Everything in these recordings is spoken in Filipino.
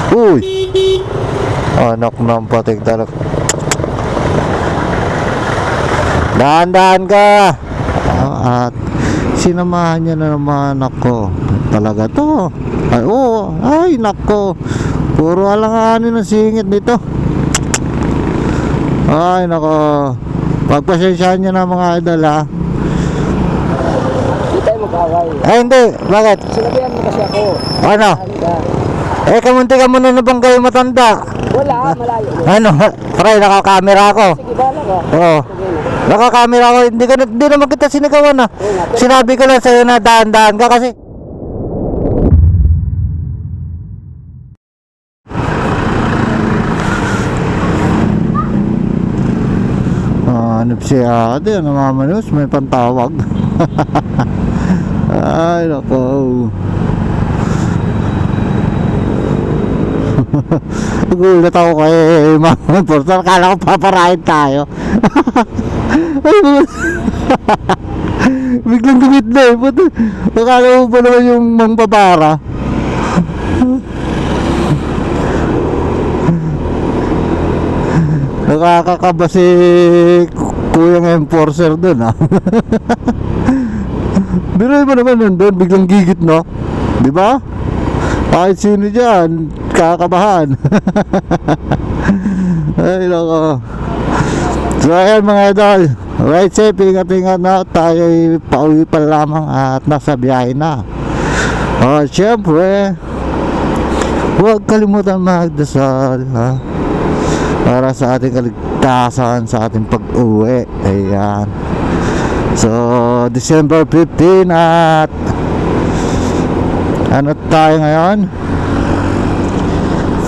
Uy! Anak ng patik talaga. Dahan-dahan ka! At sinamahan niya na naman ako. Talaga to. Ay, oo. Ay, nako. Puro alanganin ang singit nito. Ay, nako. Pagpasensyahan niyo na mga idol, ha. Hindi tayo mag-away. Ay, hindi. Bakit? Sinabihan mo kasi ako. Ano? Kamunti ka muna na bang kayo matanda? Wala, malayo. Ano? Pre, nakakamera ako. Sige, bala ka. Oo. Nakakamera ako. Hindi naman kita sinigawan, ha. Sinabi ko lang sa'yo na dahan-dahan ka kasi. Hanap si ate, namamanos, may pantawag. Ay, nako. Gulat ako kay Mama Portal. Kala ko paparahin tayo. Ay, biglang gumit na eh. Akala ko pa naman yung mangpapara. Nakakakaba si Kuyang enforcer dun, ha. Biruin mo naman nandun, biglang gigit, no? Diba? Kahit sino dyan, kakabahan. Ay, nako. So, ayan mga idol. Right safe, ingat-ingat na. Tayo'y pauwi pa lamang at nasa biyahe na. O, syempre, huwag kalimutan magdasal, ha? Para sa ating kaligtasan, sa ating pag-uwi. Ayan. So, December 15 at ano tayo ngayon?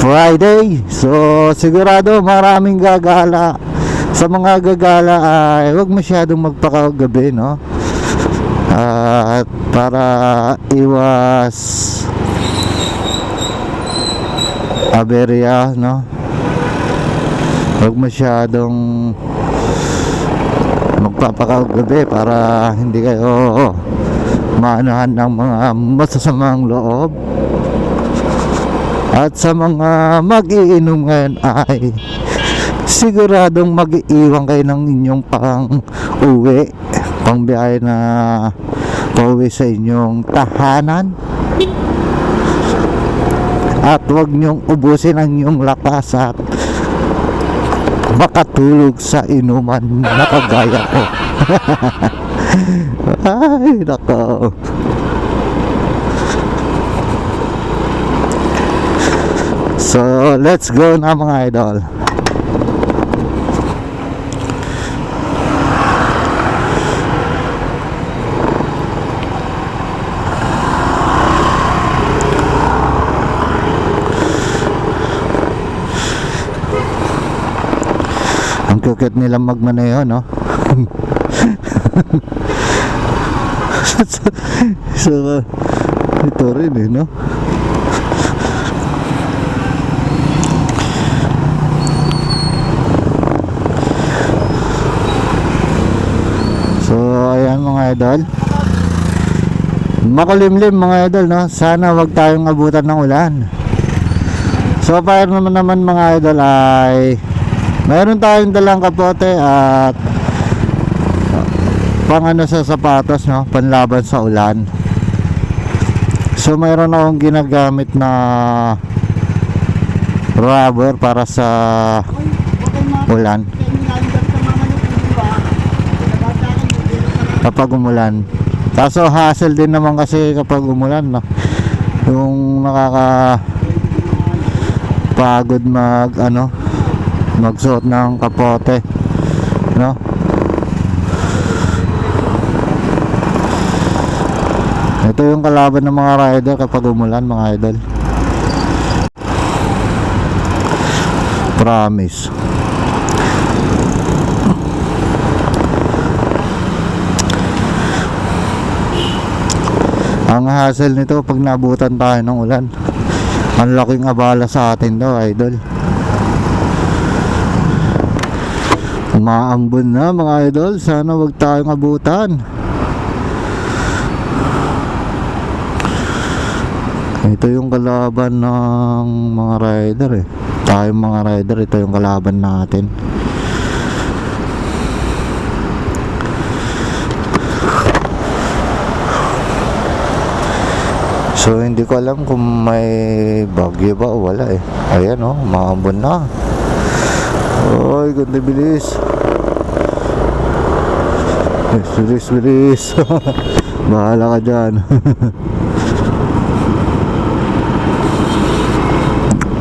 Friday. So, sigurado maraming gagala. Sa mga gagala ay huwag masyadong magpakagabi, no? At para iwas aberya, no? Huwag masyadong magpapakagabi para hindi kayo maanuhan ng mga masasamang loob. At sa mga mag-iinom ngayon ay siguradong mag-iiwan kayo ng inyong pang-uwi, pang-biyahe na pauwi sa inyong tahanan. At huwag nyong ubusin ang inyong lakas at makatulog sa inuman na kagaya ko. Ay, nako. So, let's go na mga idol. Ang kukit nila magmaneho, no? So, ito rin eh, no? So, ayan mga idol. Makulimlim mga idol, no? Sana wag tayong abutan ng ulan. So, far naman mga idol ay meron tayong dalang kapote at pang ano sa sapatos, no? Panlaban sa ulan. So mayroon akong ginagamit na rubber para sa ulan kapag umulan. Kaso hassle din naman kasi kapag umulan, no? Yung nakakapagod magsuot ng kapote, no? Ito yung kalaban ng mga rider kapag umulan mga idol. Promise. Ang hassle nito pag nabutan tayo ng ulan. Ang laking abala sa atin daw, idol. Umaambon na mga idol. Sana wag tayong abutan. Ito yung kalaban ng mga rider eh. Tayong mga rider, ito yung kalaban natin. So hindi ko alam kung may bagyo ba o wala eh. Ayan oh, maambon na. Oy, ganda bilis. Bilis, bilis. Bahala ka dyan.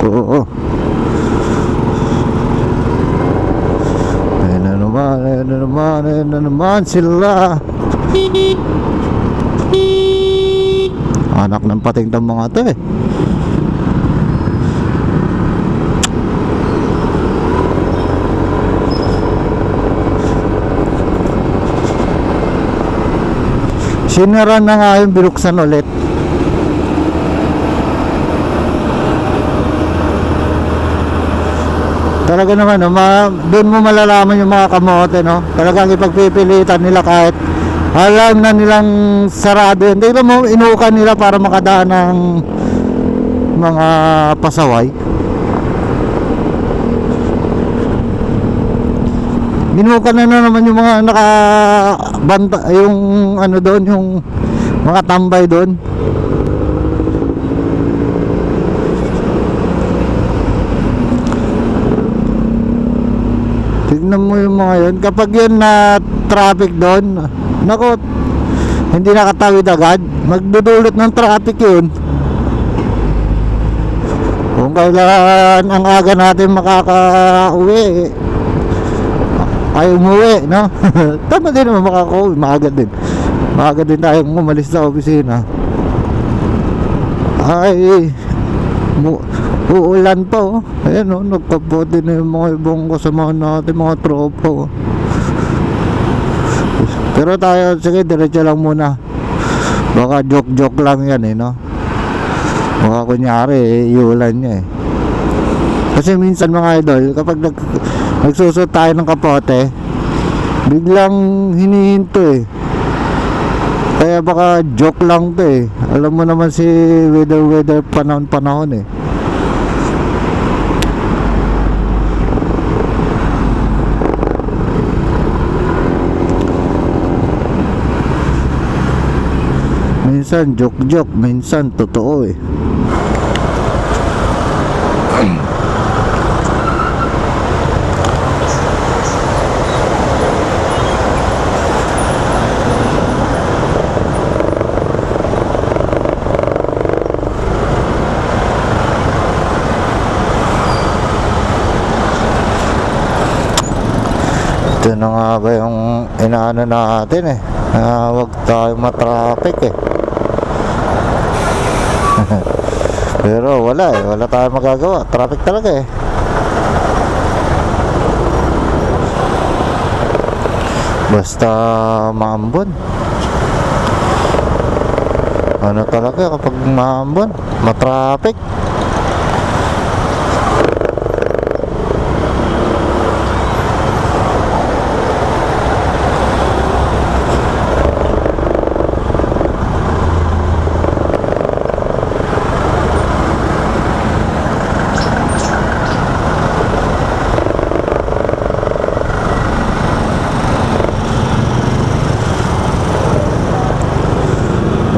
Oo. Ayan na naman, ayan na naman, ayan na naman sila. Anak ng pating ng mga to eh. Sinara na nga yung binuksan ulit. Talaga naman, no, doon mo malalaman yung mga kamote, no? Talagang ipagpipilitan nila kahit alam na nilang sarado yun. Tignan mo, inuukan nila para makadaan ng mga pasaway. Binukan na naman yung mga nakabanta, yung ano doon, yung mga tambay doon. Tignan mo yung mga yun. Kapag yun na traffic doon, nako, hindi nakatawid agad. Magdudulot ng traffic yun. Kung kailan ang aga natin makaka-uwi, ay umuwi, no? Tama din naman makaka-uwi, maaga din. Maaga din tayong umalis sa opisina. Ay, uulan pa oh. Ayan oh, nagkapote na yung mga ibang kasama natin, mga tropa oh. Pero tayo, sige, diretso lang muna. Baka joke-joke lang yan eh, no? Baka kunyari, iulan niya eh. Kasi minsan mga idol, kapag nagsusot tayo ng kapote, biglang hinihinto eh. Kaya baka joke lang to eh. Alam mo naman si weather panahon eh. Minsan joke, minsan totoo eh. Ito na nga ba yung inaano natin eh, huwag tayo matraffic eh. Pero wala eh, wala tayong magagawa, traffic talaga eh. Basta maambon, ano talaga kapag maambon, matraffic.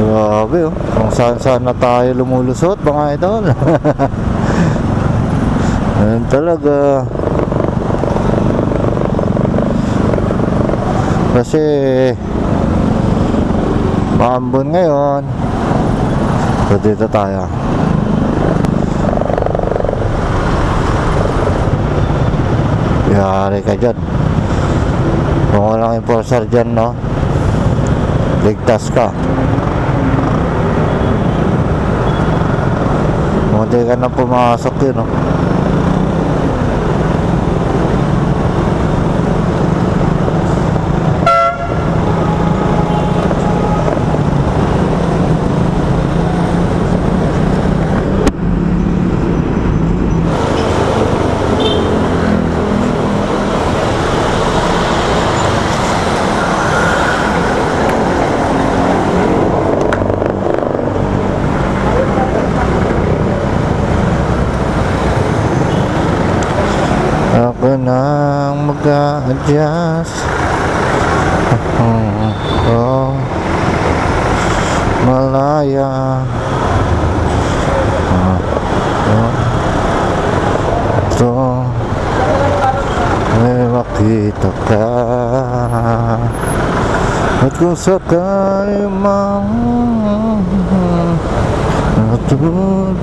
Grabe oh, kung saan na tayo lumulusot mga idol. Ayun talaga. Kasi maambon ngayon. So dito tayo. Yari ka dyan. Kung walang enforcer dyan, no, ligtas ka. Hindi ka na pumasok yun, no? nag-a-adjust. Oh, malaya. Ito, may makita ka. At kung sakali mang natutulog,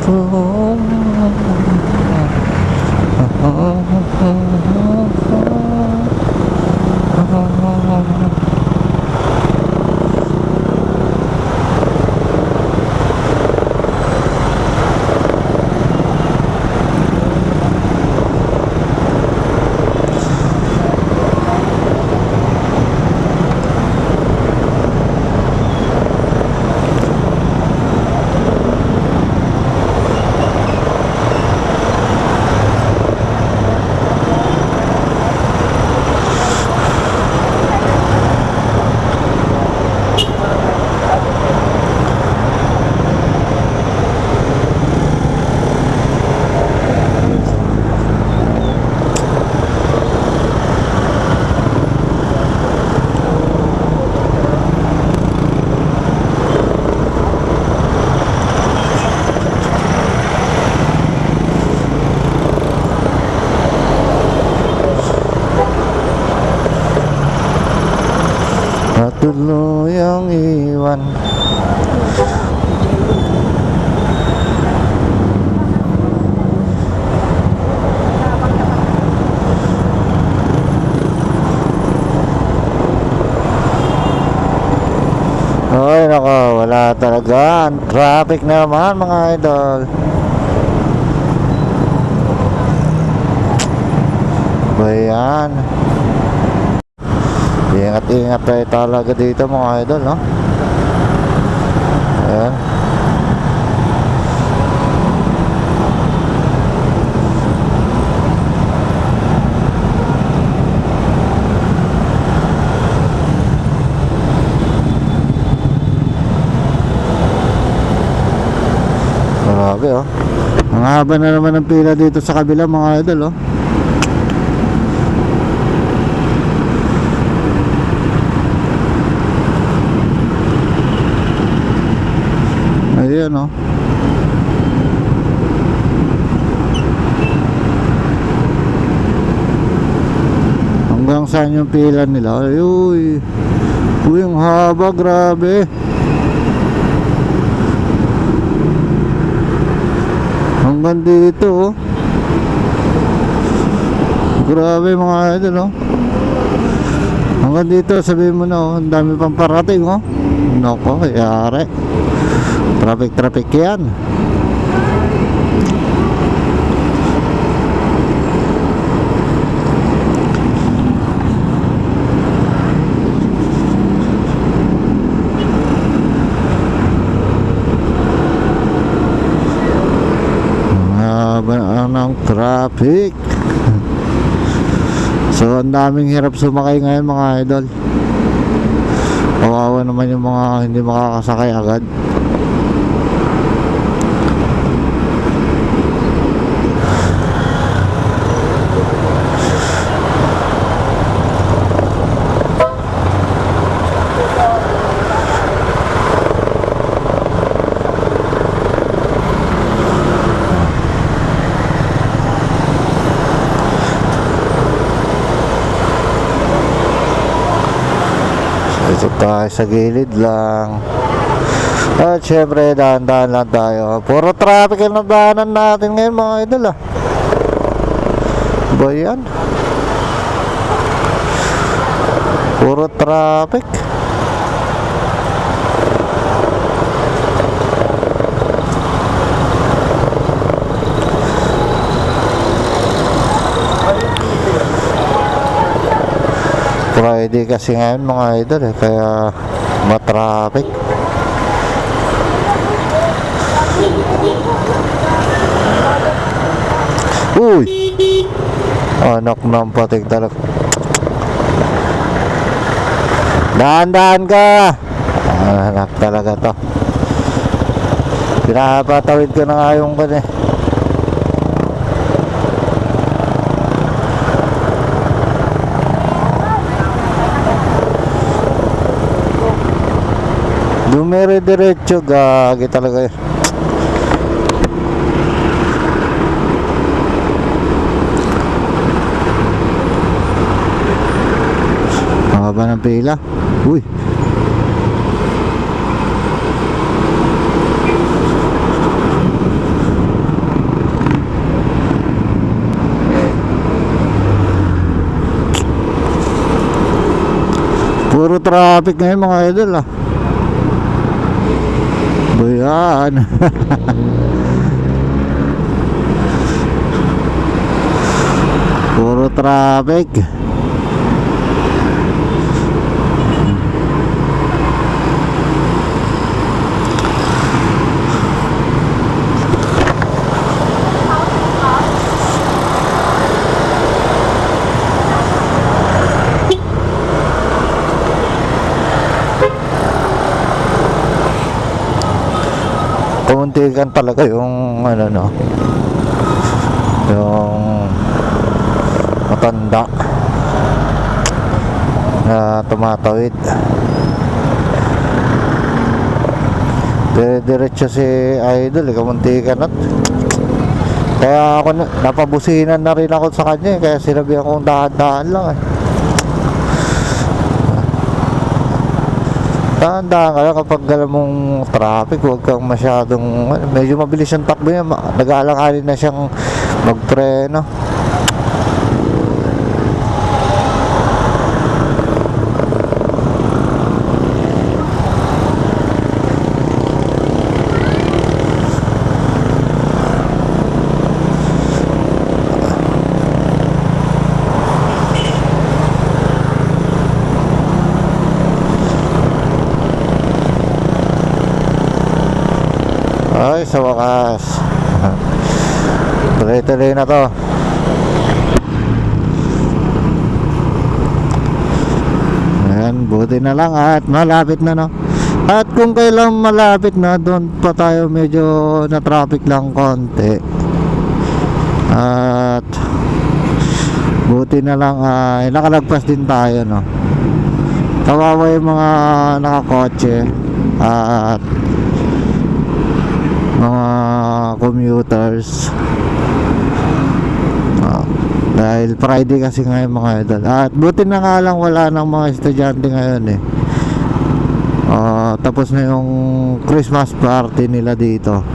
tuluyang iwan. Ay nako, wala talaga. Ang traffic naman mga idol. Ba yan? Ingat-ingat tayo talaga dito mga idol, no? Ayan. Grabe, oh. Ang haba na naman ng pila dito sa kabila mga idol, oh. Ayan, oh. Hanggang saan yung pila nila? Uy, uy, ang haba, grabe. Hanggang dito, oh. Grabe mga idol, oh. Hanggang dito, sabihin mo na, oh, ang dami pang parating, oh. Nako, yari. Traffic yan. Ng traffic. So ang daming hirap sumakay ngayon mga idol. Kawawa naman yung mga hindi makakasakay agad. Ito tayo sa gilid lang. At syempre dahan-dahan lang tayo. Puro traffic ang nadahanan natin ngayon mga idol, ah. Ba yan? Puro traffic. Friday kasi ngayon mga idol, eh, kaya matraffic. Uy! Anak ng pating talaga. Dahan-dahan ka! Anak talaga to. Pinapatawid ko na nga yung kan, eh. Dumire-diretso, gagi talaga yun. Mahaba ng pila. Uy. Puro traffic ngayon mga idol ah. Bayan. Puro traffic. Kumuntikan talaga yung ano no, yung matanda na tumatawid. Diretso si idol, kumuntikan at kaya ako napabusinan na rin ako sa kanya kaya sinabi akong dahan-dahan lang eh. Dahan-dahan ka lang kapag alam mong traffic, huwag kang masyadong, medyo mabilis yung takbo niya, nag-aalanganin na siyang magpreno. Ay, sa wakas. Tuloy-tuloy na to. Ayan, buti na lang at malapit na no. At kung kailan malapit na, doon pa tayo medyo na traffic lang konti. At buti na lang ay nakalagpas din tayo no. Kawawa yung mga nakakotse at mga commuters dahil Friday kasi ngayon mga idol. At buti na nga lang wala ng mga estudyante ngayon eh. Tapos na yung Christmas party nila dito,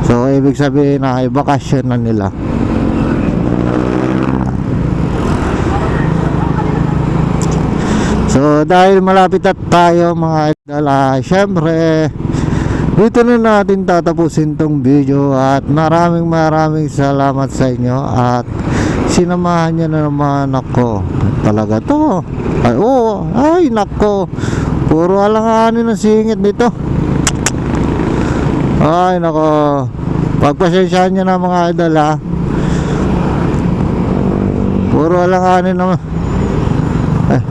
so ibig sabihin na ay bakasyon na nila. So dahil malapit at tayo mga idol, syempre dito na natin tatapusin tong video at maraming salamat sa inyo at sinamahan nyo na naman ako. Talaga to. Ay, oo, ay nako. Puro alanganin ng singit dito. Ay nako. Pagpasensyahan nyo na mga idol ha. Puro alanganin naman. Ay.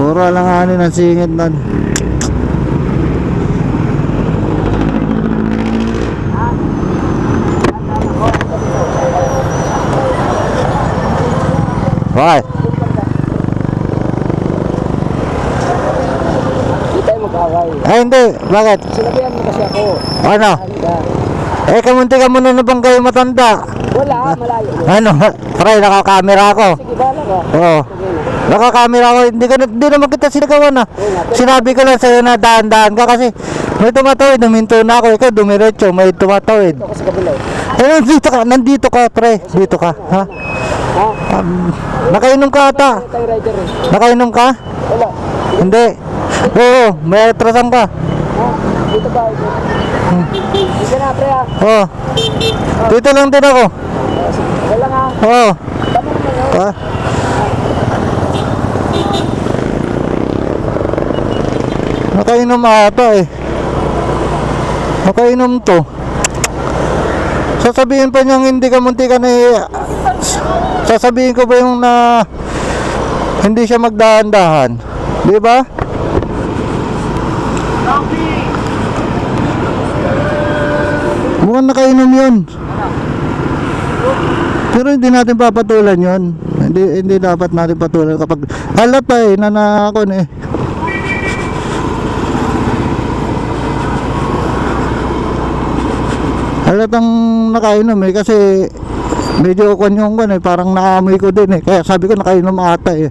Puro alanganin ang singit nun. Hoy. Hindi tayo mag-away. Ay hindi, bakit? Sinabihan mo kasi ako. Ano? Handa. Kamunti ka muna na bang kayo matanda? Wala, malayo. Ano? Pre, nakakamera ako. Sige, bala ka. Oo. Nakakamera ako, hindi naman kita sinagawan na. Sinabi ko lang sa'yo na dahan-dahan ka kasi may tumatawid, huminto na ako, ikaw dumiretso, may tumatawid. Ako sa kabila. Nandito ka pre, dito ka, ha? Ha? Nakainom ka ata? Tayo rider eh. Nakainom ka? Wala. Hindi. Oo, may atrasan ka. Ha? Dito ba? Dito na, pre ha. Oo. Dito lang din ako. Wala nga. Oo. Tama naman yun. Ha? Nakainom ata eh. Nakainom to. Sasabihin pa niyang hindi ka munti ka na sasabihin ko ba yung na hindi siya magdahan-dahan? Di ba? Mukhang nakainom yun. Pero hindi natin papatulan yon. Hindi dapat natin patulan kapag halata na ako eh. Halatang nakainom kasi medyo kwan yung parang naamoy ko din eh. Kaya sabi ko nakainom ata eh.